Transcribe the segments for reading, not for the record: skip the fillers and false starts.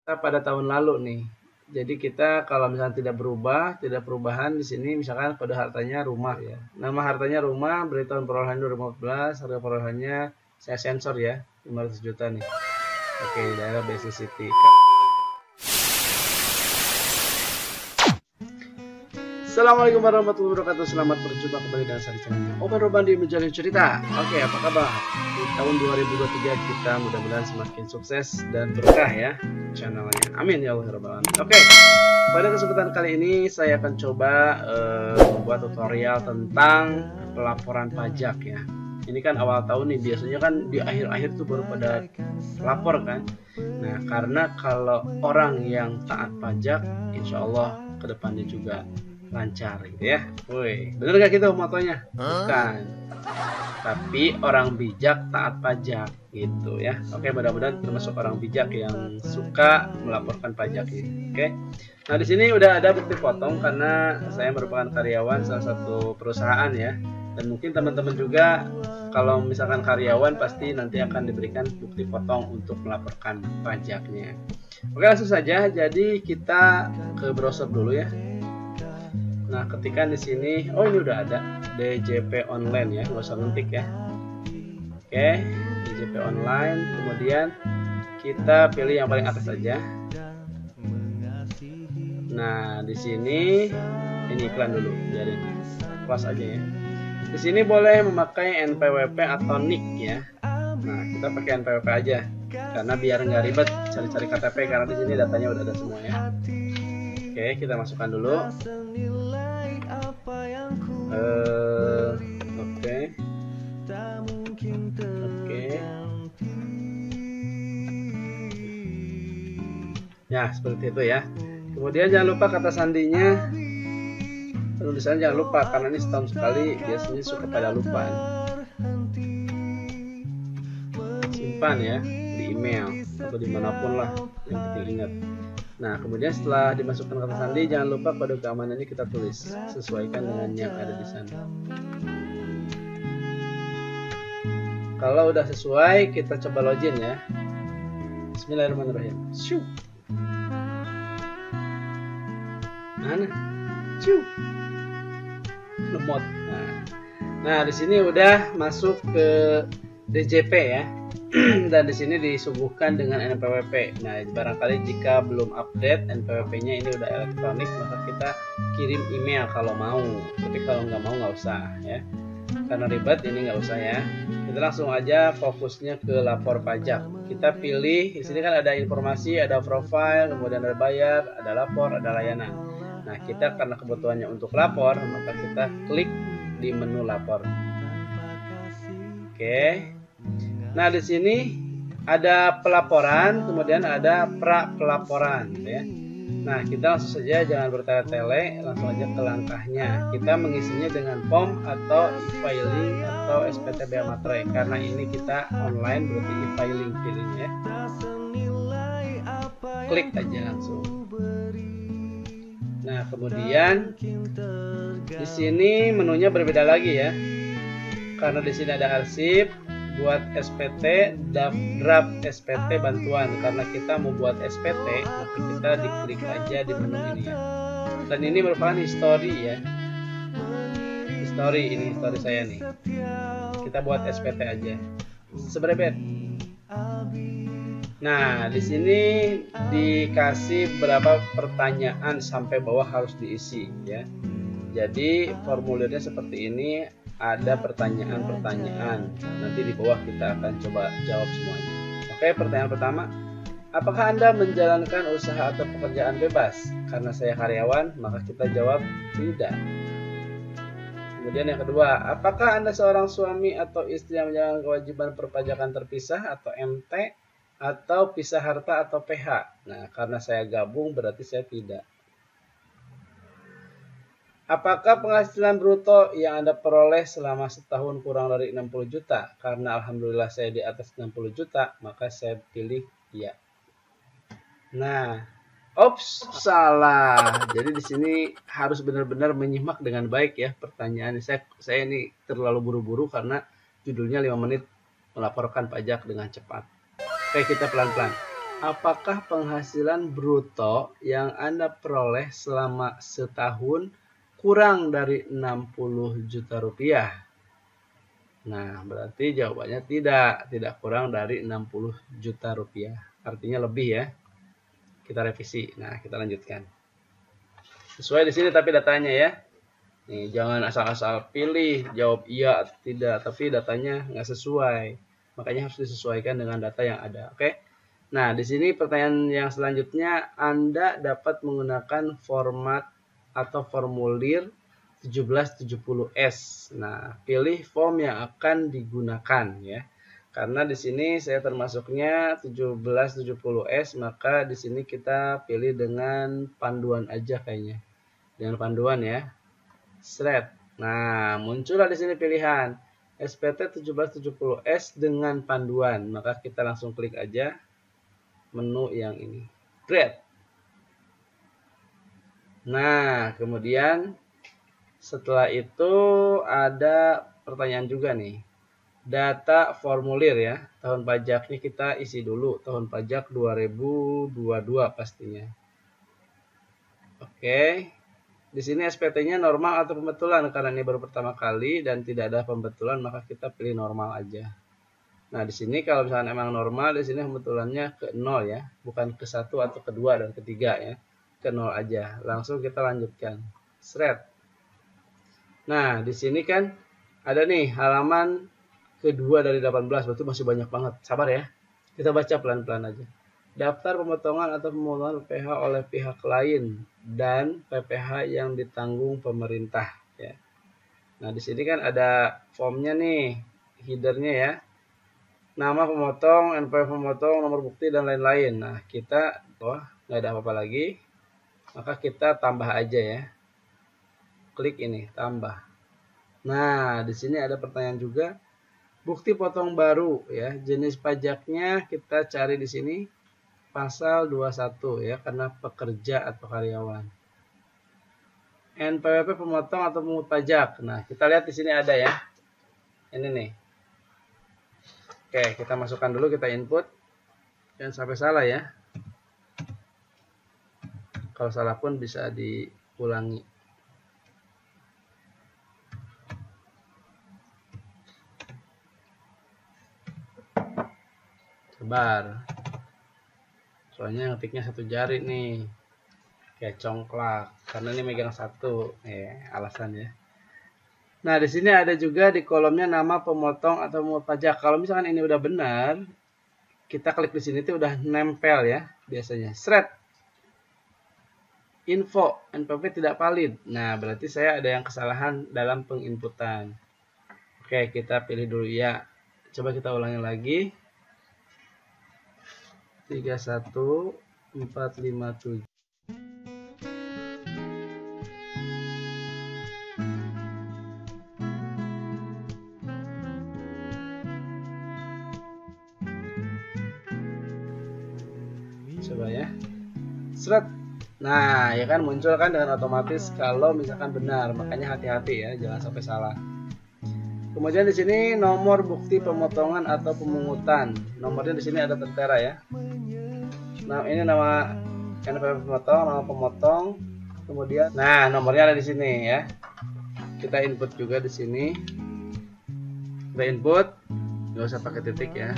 Kita pada tahun lalu nih. Jadi kita kalau misalnya tidak perubahan di sini misalkan kode hartanya rumah ya. Nama hartanya rumah, beri tahun perolehan 2015, harga perolehannya saya sensor ya, 500 juta nih. Oke, daerah BC City. Assalamualaikum warahmatullahi wabarakatuh. Selamat berjumpa kembali dengan saya di channel Open Robandi Menjalin Cerita. Oke, apa kabar? Di tahun 2023 kita mudah-mudahan semakin sukses dan berkah ya channelnya. Amin ya Allah rabbal alamin. Oke, pada kesempatan kali ini saya akan coba membuat tutorial tentang pelaporan pajak ya. Ini kan awal tahun nih, biasanya kan di akhir-akhir tuh baru pada lapor kan. Nah, karena kalau orang yang taat pajak, insya Allah kedepannya juga lancar gitu ya. Woi, bener gak gitu motonya? Bukan. Tapi orang bijak taat pajak gitu ya. Oke, mudah-mudahan termasuk orang bijak yang suka melaporkan pajak ini. Oke. Nah, di sini udah ada bukti potong karena saya merupakan karyawan salah satu perusahaan ya. Dan mungkin teman-teman juga kalau misalkan karyawan pasti nanti akan diberikan bukti potong untuk melaporkan pajaknya. Oke, langsung saja. Jadi kita ke browser dulu ya. Nah, ketika di sini, oh ini udah ada DJP online ya, nggak usah ngetik ya. Oke, DJP online, kemudian kita pilih yang paling atas aja. Nah, di sini ini iklan dulu, biarin close aja ya. Di sini boleh memakai NPWP atau NIK ya. Nah, kita pakai NPWP aja, karena biar nggak ribet cari-cari KTP, karena di sini datanya udah ada semua ya. Oke, kita masukkan dulu. Oke. Ya, seperti itu ya. Kemudian jangan lupa kata sandinya. Tulisannya jangan lupa, karena ini setahun sekali biasanya suka pada lupa. Simpan ya di email atau dimanapun lah, yang penting ingat. Nah, kemudian setelah dimasukkan kata sandi, jangan lupa kode keamanannya kita tulis, sesuaikan dengan yang ada di sana. Kalau udah sesuai, kita coba login ya. Bismillahirrahmanirrahim. Shoo. Mana? Shoo. Lemot. Nah, di sini udah masuk ke DJP ya. Dan di sini disuguhkan dengan NPWP. Nah, barangkali jika belum update NPWP-nya ini udah elektronik, maka kita kirim email kalau mau. Tapi kalau nggak mau nggak usah ya. Karena ribet ini nggak usah ya. Kita langsung aja fokusnya ke lapor pajak. Kita pilih di sini kan ada informasi, ada profile, kemudian ada bayar, ada lapor, ada layanan. Nah, kita karena kebutuhannya untuk lapor, maka kita klik di menu lapor. Oke. Nah, di sini ada pelaporan, kemudian ada pra pelaporan ya. Nah, kita langsung saja, jangan bertele-tele, langsung aja ke langkahnya. Kita mengisinya dengan form atau e-filing atau SPT Bea Materai. Karena ini kita online, berarti e-filing pilihnya ya. Klik aja langsung. Nah, kemudian di sini menunya berbeda lagi ya. Karena di sini ada arsip, buat SPT, draft SPT bantuan. Karena kita mau buat SPT, maka kita diklik aja di menu ini ya. Dan ini merupakan history ya. History, ini history saya nih. Kita buat SPT aja. Sebrebet. Nah, di sini dikasih berapa pertanyaan sampai bawah harus diisi ya. Jadi formulirnya seperti ini. Ada pertanyaan-pertanyaan, nanti di bawah kita akan coba jawab semuanya. Oke, pertanyaan pertama, apakah Anda menjalankan usaha atau pekerjaan bebas? Karena saya karyawan, maka kita jawab tidak. Kemudian yang kedua, apakah Anda seorang suami atau istri yang menjalankan kewajiban perpajakan terpisah atau MT, atau pisah harta atau PH? Nah, karena saya gabung berarti saya tidak. Apakah penghasilan bruto yang Anda peroleh selama setahun kurang dari 60 juta? Karena alhamdulillah saya di atas 60 juta, maka saya pilih ya. Nah, ops, salah. Jadi di sini harus benar-benar menyimak dengan baik ya pertanyaan. Saya ini terlalu buru-buru karena judulnya 5 menit melaporkan pajak dengan cepat. Oke, kita pelan-pelan. apakah penghasilan bruto yang Anda peroleh selama setahun kurang dari 60 juta rupiah? Nah, berarti jawabannya tidak kurang dari 60 juta rupiah. Artinya lebih ya. Kita revisi. Nah, kita lanjutkan. Sesuai di sini tapi datanya ya. Nih, jangan asal-asal pilih jawab iya atau tidak, tapi datanya nggak sesuai. Makanya harus disesuaikan dengan data yang ada. Oke. Nah, di sini pertanyaan yang selanjutnya, Anda dapat menggunakan format atau formulir 1770S. Nah, pilih form yang akan digunakan ya. Karena di sini saya termasuknya 1770S, maka di sini kita pilih dengan panduan aja kayaknya. Dengan panduan ya. Thread. Nah, muncullah di sini pilihan SPT 1770S dengan panduan. Maka kita langsung klik aja menu yang ini. Create. Nah, kemudian setelah itu ada pertanyaan juga nih. Data formulir ya. Tahun pajaknya kita isi dulu. Tahun pajak 2022 pastinya. Oke. Di sini SPT-nya normal atau pembetulan, karena ini baru pertama kali dan tidak ada pembetulan, maka kita pilih normal aja. Nah, di sini kalau misalnya emang normal, di sini pembetulannya ke 0 ya, bukan ke 1 atau ke 2 dan ke 3 ya. Ke 0 aja. Langsung kita lanjutkan. Thread. Nah, di sini kan ada nih halaman kedua dari 18, berarti masih banyak banget. Sabar ya. Kita baca pelan-pelan aja. Daftar pemotongan atau pemotongan PPh oleh pihak lain dan PPh yang ditanggung pemerintah ya. Nah, di sini kan ada formnya nih, headernya ya. Nama pemotong, NPWP pemotong, nomor bukti dan lain-lain. Nah, kita nggak ada apa-apa lagi. Maka kita tambah aja ya. Klik ini, tambah. Nah, di sini ada pertanyaan juga. Bukti potong baru ya. Jenis pajaknya kita cari di sini. Pasal 21 ya, karena pekerja atau karyawan. NPWP pemotong atau pemungut pajak. Nah, kita lihat di sini ada ya. Ini nih. Oke, kita masukkan dulu, kita input. Jangan sampai salah ya. Kalau salah pun bisa diulangi. Sabar. Soalnya ngetiknya satu jari nih, kayak congklak, karena ini megang satu, alasannya. Nah, di sini ada juga di kolomnya nama pemotong atau pemungut pajak. Kalau misalkan ini udah benar, kita klik di sini tuh udah nempel ya, biasanya. Thread. Info, NPWP tidak valid. Nah, berarti saya ada yang kesalahan dalam penginputan. Oke, kita pilih dulu ya. Coba kita ulangi lagi. 31457. Coba ya. Seret. Nah, ya kan muncul kan dengan otomatis kalau misalkan benar. Makanya hati-hati ya, jangan sampai salah. Kemudian di sini nomor bukti pemotongan atau pemungutan. Nomornya di sini ada tertera ya. Nah, ini nama NPWP pemotong, nama pemotong. Kemudian, nah nomornya ada di sini ya. Kita input juga di sini. Kita input, nggak usah pakai titik ya.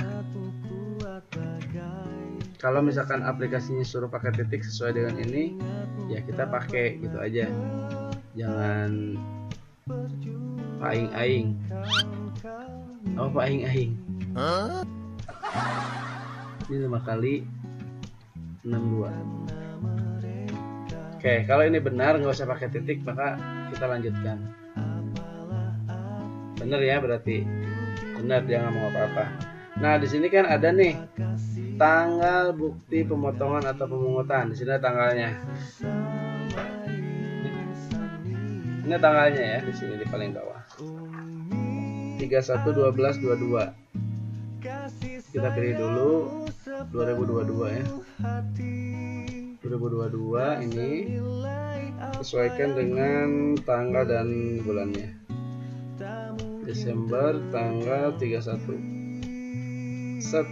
Kalau misalkan aplikasinya suruh pakai titik sesuai dengan ini, ya kita pakai gitu aja. Jangan aing-aing. Apa aing-aing? Ini 5 kali 62. Oke, kalau ini benar nggak usah pakai titik, maka kita lanjutkan. Benar ya, berarti benar, dia nggak mau apa-apa. Nah, di sini kan ada nih tanggal bukti pemotongan atau pemungutan. Di sini ada tanggalnya. Ini tanggalnya ya, di sini di paling bawah. 31/12/22. Kita pilih dulu 2022 ya. 2022 ini sesuaikan dengan tanggal dan bulannya. Desember tanggal 31. Set.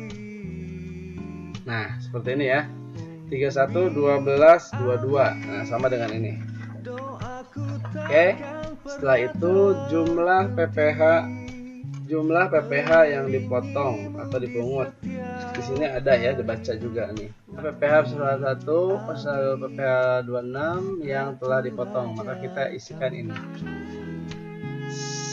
Nah, seperti ini ya. 31, 12, 22. Nah, sama dengan ini. Oke. Setelah itu jumlah PPh yang dipotong atau dipungut. Di sini ada ya, dibaca juga nih. PPh 1, pasal PPh 26 yang telah dipotong, maka kita isikan ini.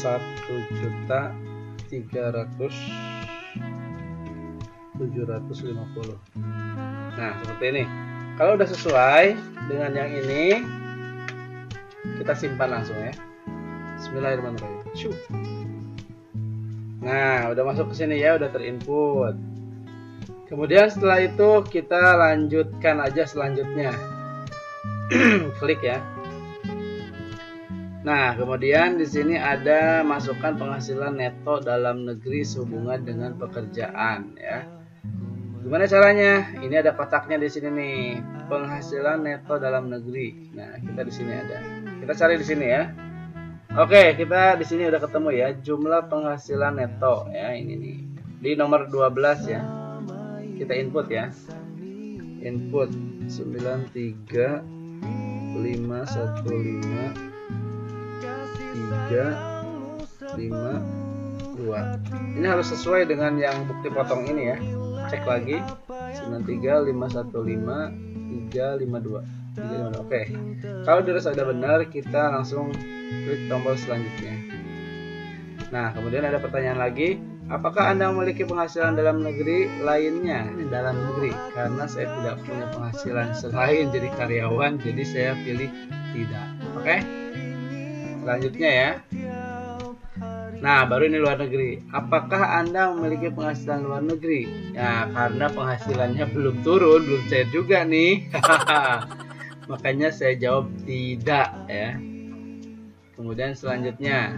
1.300.750. Nah, seperti ini. Kalau udah sesuai dengan yang ini, kita simpan langsung ya. Bismillahirrahmanirrahim. Nah, udah masuk ke sini ya, udah terinput. Kemudian setelah itu kita lanjutkan aja selanjutnya. Klik ya. Nah, kemudian di sini ada masukkan penghasilan neto dalam negeri sehubungan dengan pekerjaan ya. Gimana caranya? Ini ada kotaknya di sini nih, penghasilan neto dalam negeri. Nah, kita di sini ada. Kita cari di sini ya. Oke, kita di sini udah ketemu ya, jumlah penghasilan neto ya, ini nih. Di nomor 12 ya. Kita input ya. Input 93515 Ini harus sesuai dengan yang bukti potong ini ya. Cek lagi 93515 Oke. Kalau dirasa sudah benar, kita langsung klik tombol selanjutnya. Nah, kemudian ada pertanyaan lagi, apakah Anda memiliki penghasilan dalam negeri lainnya? Dalam negeri, karena saya tidak punya penghasilan selain jadi karyawan, jadi saya pilih tidak. Oke. Selanjutnya ya. Nah, baru ini luar negeri. Apakah Anda memiliki penghasilan luar negeri? Ya, karena penghasilannya belum turun, belum cair juga nih. Makanya saya jawab tidak ya. Kemudian selanjutnya,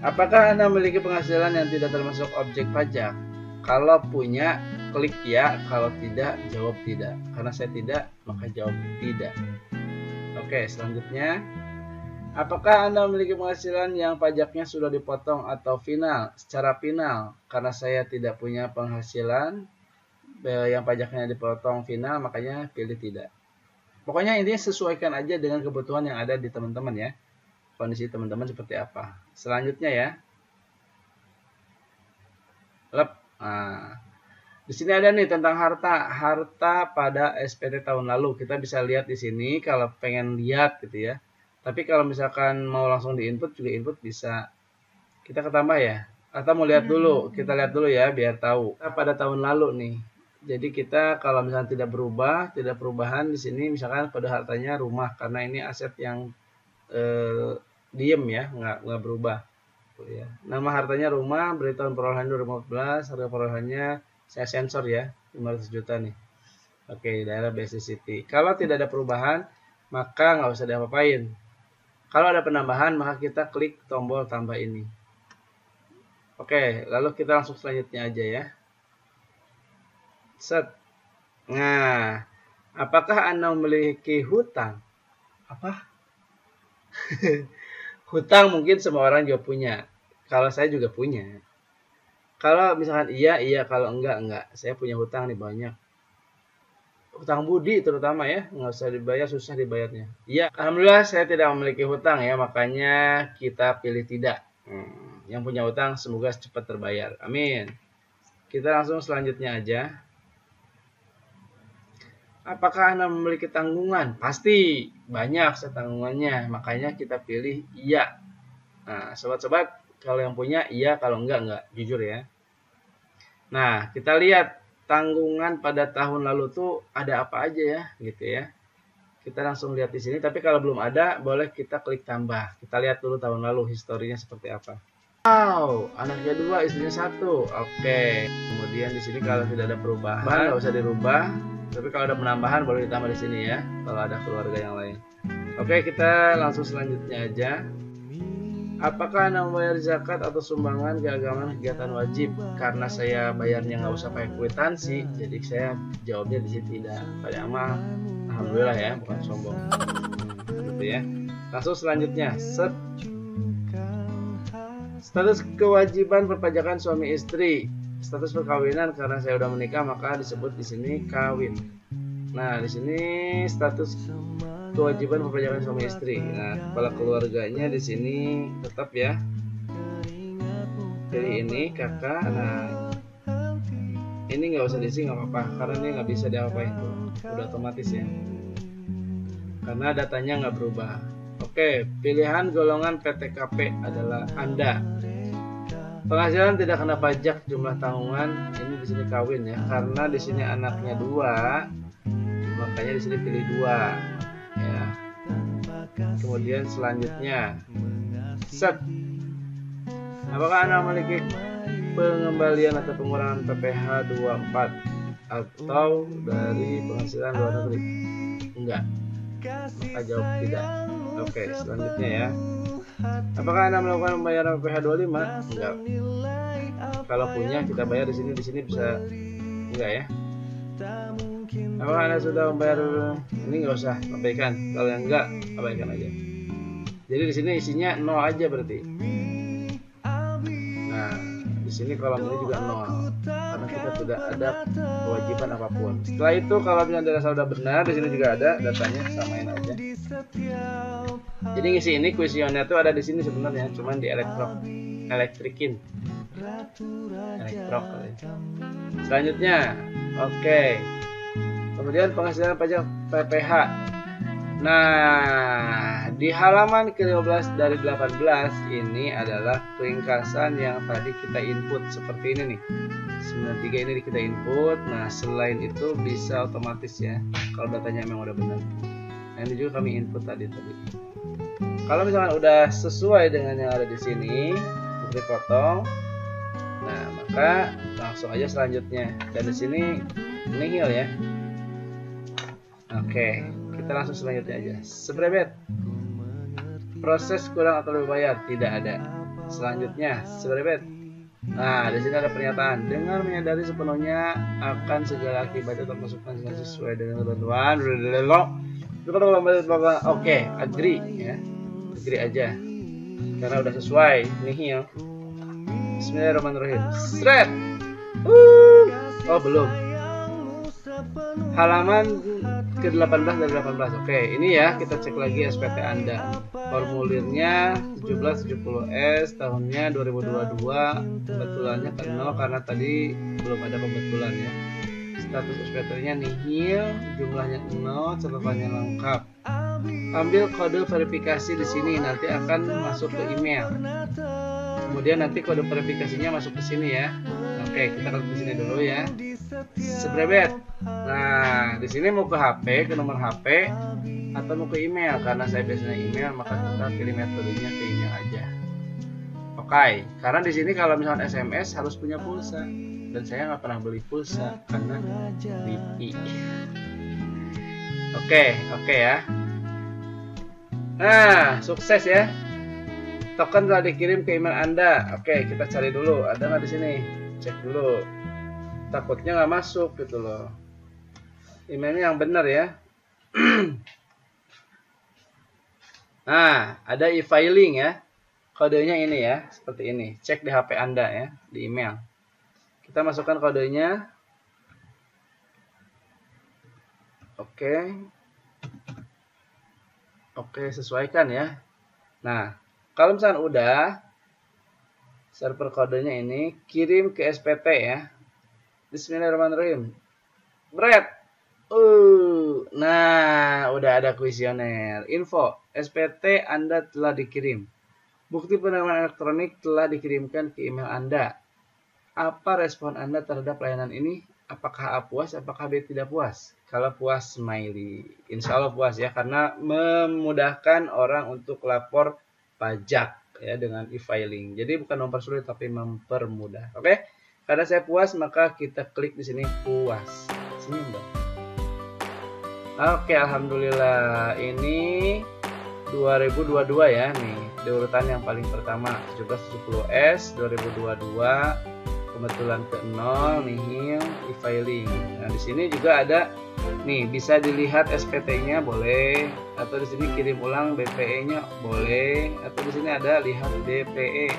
apakah Anda memiliki penghasilan yang tidak termasuk objek pajak? Kalau punya, klik ya. Kalau tidak, jawab tidak. Karena saya tidak, maka jawab tidak. Oke, selanjutnya, apakah Anda memiliki penghasilan yang pajaknya sudah dipotong atau final? Secara final, karena saya tidak punya penghasilan yang pajaknya dipotong final, makanya pilih tidak. Pokoknya intinya sesuaikan aja dengan kebutuhan yang ada di teman-teman ya. Kondisi teman-teman seperti apa. Selanjutnya ya. Nah, di sini ada nih tentang harta pada SPT tahun lalu. Kita bisa lihat di sini kalau pengen lihat gitu ya. Tapi kalau misalkan mau langsung diinput juga input bisa. Kita ketambah ya. Atau mau lihat dulu, kita lihat dulu ya biar tahu. Pada tahun lalu nih. Jadi kita kalau misalnya tidak perubahan di sini misalkan pada hartanya rumah karena ini aset yang diem ya, nggak berubah. Ya. Nama hartanya rumah, beri tahun perolehan 2014, harga perolehannya saya sensor ya, 500 juta nih. Oke, daerah BSD City. Kalau tidak ada perubahan, maka nggak usah diapa-apain. Kalau ada penambahan, maka kita klik tombol tambah ini. Oke, lalu kita langsung selanjutnya aja ya. Set. Nah, apakah Anda memiliki hutang? Apa? Hutang mungkin semua orang juga punya. Kalau saya juga punya. Kalau misalkan iya, kalau enggak. Saya punya hutang nih banyak. Hutang budi terutama ya, nggak usah dibayar, susah dibayarnya. Iya, alhamdulillah saya tidak memiliki hutang ya, makanya kita pilih tidak. Yang punya hutang semoga cepat terbayar. Amin. Kita langsung selanjutnya aja. Apakah Anda memiliki tanggungan? Pasti banyak tanggungannya, makanya kita pilih iya. Nah, sobat-sobat, kalau yang punya iya, kalau enggak, jujur ya. Nah, kita lihat tanggungan pada tahun lalu tuh ada apa aja ya, gitu ya. Kita langsung lihat di sini, tapi kalau belum ada, boleh kita klik tambah. Kita lihat dulu tahun lalu historinya seperti apa. Wow, anaknya 2, istrinya 1. Oke. Kemudian di sini kalau tidak ada perubahan, nggak usah dirubah. Tapi kalau ada penambahan boleh ditambah di sini ya, kalau ada keluarga yang lain. Oke, kita langsung selanjutnya aja. Apakah Anda membayar zakat atau sumbangan keagamaan kegiatan wajib? Karena saya bayarnya nggak usah pakai kwitansi, jadi saya jawabnya di sini tidak. Pada amal, alhamdulillah ya, bukan sombong. Gitu ya. Langsung selanjutnya, status kewajiban perpajakan suami istri. status perkawinan karena saya udah menikah maka disebut di sini kawin. Nah, di sini status kewajiban perpajakan suami istri. Nah, kepala keluarganya di sini tetap ya. Jadi ini kakak. Nah, ini nggak usah diisi, nggak apa-apa karena ini nggak bisa diapa-apain tuh, udah otomatis ya. Karena datanya nggak berubah. Oke, pilihan golongan PTKP adalah Anda. Penghasilan tidak kena pajak, jumlah tanggungan ini di sini kawin ya, karena di sini anaknya 2, makanya di sini pilih 2 ya. Kemudian selanjutnya, set. Apakah Anda memiliki pengembalian atau pengurangan PPh 24 atau dari penghasilan luar negeri? Enggak. Maka jawab tidak. Oke, selanjutnya ya. Apakah Anda melakukan pembayaran PPh 25? Enggak. Kalau punya kita bayar di sini bisa enggak ya. Apakah Anda sudah membayar? Ini nggak usah abaikan. Kalau yang enggak, abaikan aja. Jadi di sini isinya 0 aja berarti. Nah, di sini kolom ini juga 0 karena kita tidak ada kewajiban apapun. Setelah itu kalau misalnya data sudah benar, di sini juga ada datanya, samain aja. Jadi ngisi ini kuesioner itu ada di sini sebenarnya, cuman di elektrikin. Elektrok kali. Selanjutnya, oke. Kemudian penghasilan pajak PPh. Nah, di halaman ke-15 dari 18 ini adalah ringkasan yang tadi kita input seperti ini nih. 93 ini kita input. Nah, selain itu bisa otomatis ya kalau datanya memang udah benar. Nah, ini juga kami input tadi. Kalau misalkan udah sesuai dengan yang ada di sini, bukti potong. Nah, maka langsung aja selanjutnya. Dan di sini nihil ya. Oke, kita langsung selanjutnya aja. Sebrebet. Proses kurang atau lebih bayar tidak ada. Selanjutnya, sebrebet. Nah, di sini ada pernyataan. Dengan menyadari sepenuhnya akan segala akibat atau masukan sesuai dengan ketentuan. Oke, agree ya. Agree aja. Karena udah sesuai. Nihil. Bismillahirrahmanirrahim. Sret. Oh, belum. Halaman ke-18 dari 18. Oke, ini ya kita cek lagi SPT Anda. Formulirnya 1770S, tahunnya 2022, pembetulannya ke 0 karena tadi belum ada pembetulan ya. Status SPT-nya nihil, jumlahnya 0, catatannya lengkap. Ambil kode verifikasi di sini, nanti akan masuk ke email. Kemudian nanti kode verifikasinya masuk ke sini ya. Oke, kita klik di sini dulu ya. Sebrebet. Nah, di sini mau ke HP, ke nomor HP atau mau ke email. Karena saya biasanya email, maka kita pilih metodenya ke email aja. Oke, karena di sini kalau misalnya SMS harus punya pulsa dan saya nggak pernah beli pulsa karena VP. Oke ya. Nah, sukses ya. Token telah dikirim ke email Anda. Oke, kita cari dulu. Ada nggak di sini? Cek dulu. Takutnya nggak masuk gitu loh. Emailnya yang benar ya. Nah, ada e-filing ya. Kodenya ini ya, seperti ini. Cek di HP Anda ya, di email. Kita masukkan kodenya. Oke, sesuaikan ya. Nah, kalau misalnya udah, server kodenya ini kirim ke SPT ya. Bismillahirrahmanirrahim. Bret. Nah, udah ada kuesioner. Info, SPT Anda telah dikirim. Bukti penerimaan elektronik telah dikirimkan ke email Anda. Apa respon Anda terhadap layanan ini? Apakah A puas, apakah B tidak puas? Kalau puas, smiley. Insya Allah puas ya, karena memudahkan orang untuk lapor pajak ya dengan e-filing. Jadi bukan mempersulit tapi mempermudah. Oke? Karena saya puas, maka kita klik di sini puas. Senyum dong. Oke, alhamdulillah. Ini 2022 ya nih. Di urutan yang paling pertama 1770S 2022. Kebetulan ke 0 nihil e-filing. Nah, di sini juga ada Nih, bisa dilihat SPT-nya boleh, atau di sini kirim ulang BPE-nya boleh, atau di sini ada lihat DPE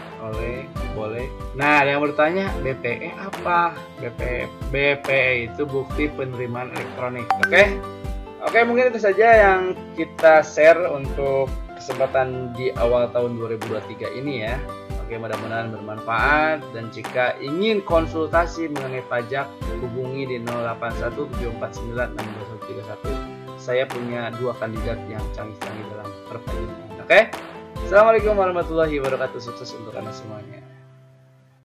boleh. Nah, ada yang bertanya, BPE apa? BPE itu bukti penerimaan elektronik. Oke, mungkin itu saja yang kita share untuk kesempatan di awal tahun 2023 ini ya. Oke, mudah-mudahan bermanfaat, dan jika ingin konsultasi mengenai pajak hubungi di 0817496231. Saya punya 2 kandidat yang canggih-canggih dalam perpajakan. Oke. Assalamualaikum warahmatullahi wabarakatuh. Sukses untuk Anda semuanya.